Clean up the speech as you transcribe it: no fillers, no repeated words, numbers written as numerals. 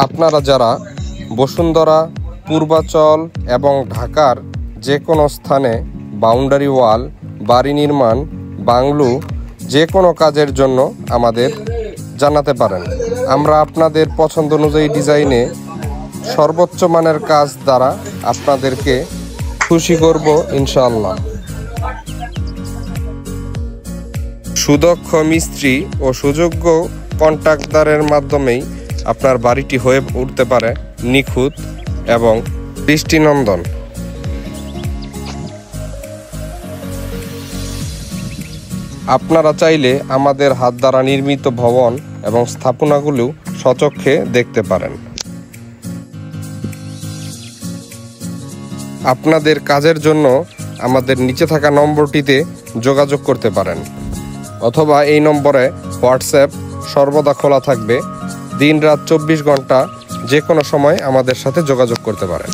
আপনারা যারা বসুন্ধরা, পূর্বাচল এবং ঢাকার যে কোনো স্থানে বাউন্ডারি ওয়াল, বাড়ি নির্মাণ, বাংলো যে কোনো কাজের জন্য আমাদের জানাতে পারেন। আমরা আপনাদের পছন্দ অনুযায়ী ডিজাইনে সর্বোচ্চ মানের কাজ দ্বারা আপনাদেরকে খুশি করব ইনশাআল্লাহ। সুদক্ষ মিস্ত্রি ও সুযোগ্য কন্ট্রাক্টরের মাধ্যমেই আপনার বাড়িটি হয়ে উঠতে পারে নিখুঁত এবং দৃষ্টিনন্দন। আপনারা চাইলে আমাদের হাত দ্বারা নির্মিত ভবন এবং স্থাপনাগুলো স্বচক্ষে দেখতে পারেন। আপনাদের কাজের জন্য আমাদের নিচে থাকা নম্বরটিতে যোগাযোগ করতে পারেন, অথবা এই নম্বরে হোয়াটসঅ্যাপ সর্বদা খোলা থাকবে। দিন রাত 24 ঘন্টা যে কোনো সময় আমাদের সাথে যোগাযোগ করতে পারেন।